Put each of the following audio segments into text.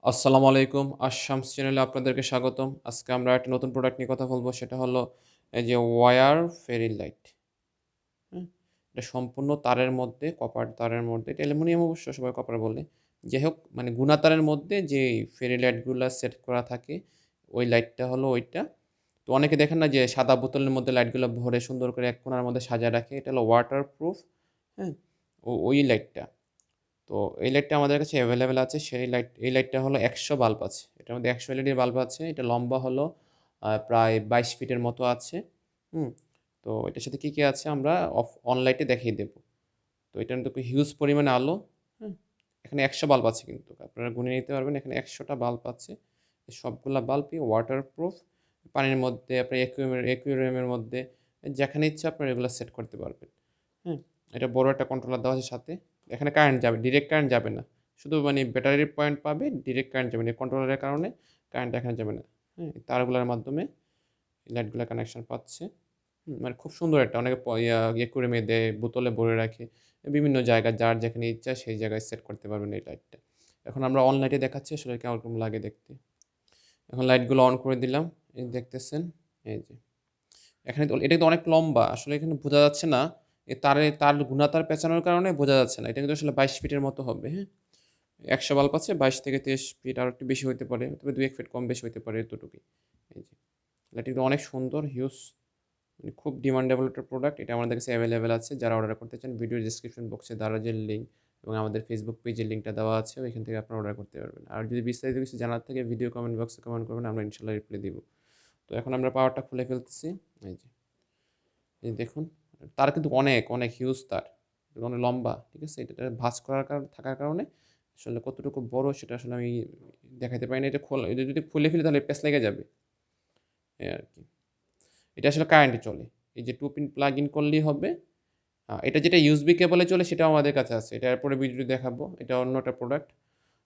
আসসালামু আলাইকুম। আশ-শামস চ্যানেলে আপনাদেরকে স্বাগতম। আজকে আমরা একটা নতুন প্রোডাক্ট নিয়ে কথা বলব। সেটা হলো এই যে ওয়্যার ফেরি লাইট। হুম? এটা সম্পূর্ণ তারের মধ্যে, কপার তারের মধ্যে, এটা অ্যালুমিনিয়াম অবশ্য সবাই কপার বলে। যাই হোক মানে গুণা তারের মধ্যে যে ফেরি লাইটগুলা সেট করা থাকে, ওই লাইটটা হলো ওইটা। তো অনেকে দেখেন না যে সাদা বোতলের মধ্যে লাইটগুলা ভরে সুন্দর করে এক কোণার মধ্যে সাজায় রাখে। এটা হলো ওয়াটারপ্রুফ, হ্যাঁ? ওই লাইটটা। তো এই লাইটটা আমাদের কাছে এভেইলেবল আছে। এই লাইটটা হলো ১০০ বাল্ব আছে। এটার মধ্যে ১০০ এলইডি বাল্ব আছে। এটা লম্বা হলো প্রায় ২২ ফিটের মতো আছে। হুম? তো এটার সাথে কি আছে আমরা অন লাইটে দেখিয়ে দেব। তো এটার মধ্যে হিউজ পরিমাণে আলো, হ্যাঁ? এখানে ১০০ বাল্ব আছে কিন্তু। আপনারা গুনে নিতে পারবেন। এখানে ১০০ টা বাল্ব আছে। সবগুলা বাল্বই ওয়াটারপ্রুফ। পানির মধ্যে আপনার অ্যাকুয়ারিয়ামের মধ্যে যেখানে ইচ্ছা আপনারা এগুলো সেট করতে পারবেন। হুম? এটা বড় একটা কন্ট্রোলার দেওয়া আছে সাথে। এখানে কারেন্ট যাবে, ডিরেক্ট কারেন্ট যাবে না। শুধু মানে ব্যাটারির পয়েন্ট পাবে, ডিরেক্ট কারেন্ট যাবে না। এই কন্ট্রোলারের কারণে কারেন্ট এখানে যাবে না। হ্যাঁ? তারগুলার মাধ্যমে লাইটগুলা কানেকশন পাচ্ছে। মানে খুব সুন্দর একটা অনেকে ইয়ে করে দেয়, বোতলে ভরে রাখে। বিভিন্ন জায়গায় যার যেখানে ইচ্ছা সেই জায়গায় সেট করতে পারবেন এই লাইটটা। এখন আমরা অন লাইটে দেখাচ্ছি আসলে কেমন লাগে দেখতে। এখন লাইটগুলো অন করে দিলাম। এই দেখতেছেন, এই যে। এখানে তো এটা কিন্তু অনেক লম্বা। আসলে এখানে বোঝা যাচ্ছে না। তার গুণা তার পেঁচানোর কারণে বোঝা যাচ্ছে না। এটা কিন্তু আসলে ২২ ফিটের মতো হবে, হ্যাঁ? ১০০ বাল্ব আছে ২২ থেকে ২৩ ফিট আরো একটু বেশি হইতে পারে। তবে ২-১ ফিট কম বেশি হইতে পারে এতটুকুই। এই যে। এটা কিন্তু অনেক সুন্দর হিউজ মানে খুব ডিমান্ডেবল একটা প্রোডাক্ট। এটা আমাদের কাছে এভেইলেবল আছে। যারা অর্ডার করতে চান ভিডিওর ডেসক্রিপশন বক্সে দারাজের লিঙ্ক এবং আমাদের ফেসবুক পেজের লিঙ্কটা দেওয়া আছে। ওইখান থেকে আপনারা অর্ডার করতে পারবেন। আর যদি বিস্তারিত কিছু জানার থাকে ভিডিও কমেন্ট বক্সে কমেন্ট করবেন। আমরা ইনশাআল্লাহ রিপ্লাই দিব। তো এখন আমরা পাওয়ারটা খুলে ফেলতেছি। এই যে। এই দেখুন, তার কিন্তু অনেক হিউজ তার। অনেক লম্বা। ঠিক আছে? এটা ভাঁজ করার থাকার কারণে আসলে কতটুকু বড় সেটা আসলে আমি দেখাইতে পারি না। এটা যদি খুলে ফেলি তাহলে প্যাঁচ লেগে যাবে। এই আরকি। এটা আসলে কারেন্টে চলে। এই যে 2 পিন প্লাগ ইন করলেই হবে। এটা যেটা ইউএসবি কেবলে চলে সেটাও আমাদের কাছে আছে। এটা এরপরে ভিডিওতে দেখাবো। এটা অন্য একটা প্রোডাক্ট।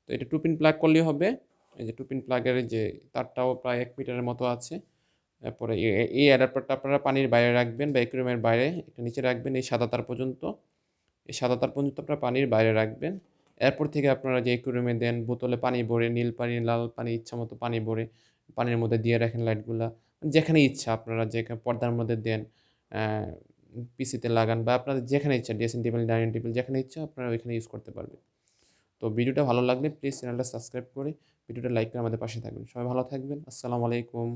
তো এটা 2 পিন প্লাগ করলেই হবে। এই যে 2 পিন প্লাগের এই যে তারটাও প্রায় ১ মিটারের মতো আছে। তারপরে এই অ্যাডাপ্টারটা আপনারা পানির বাইরে রাখবেন বা অ্যাকুয়ারিয়ামের বাইরে। এটা নিচে রাখবেন এই সাদা তার পর্যন্ত। এই সাদা তার পর্যন্ত আপনারা পানির বাইরে রাখবেন। এরপর থেকে আপনারা যে অ্যাকুয়ারিয়ামে দেন, বোতলে পানি ভরে, নীল পানি, লাল পানি ইচ্ছামতো পানি ভরে পানির মধ্যে দিয়ে রাখেন লাইটগুলা। যেখানে ইচ্ছা আপনারা পর্দার মধ্যে দেন, অ্যা পিসিতে লাগান বা আপনাদের যেখানে ইচ্ছা ড্রেসিং টেবিল, ডাইনিং টেবিল যেখানে ইচ্ছা আপনারা ওইখানে ইউজ করতে পারবেন। তো ভিডিওটা ভালো লাগলে প্লিজ চ্যানেলটা সাবস্ক্রাইব করে ভিডিওটা লাইক করে আমাদের পাশে থাকবেন। সবাই ভালো থাকবেন। আসসালামু আলাইকুম।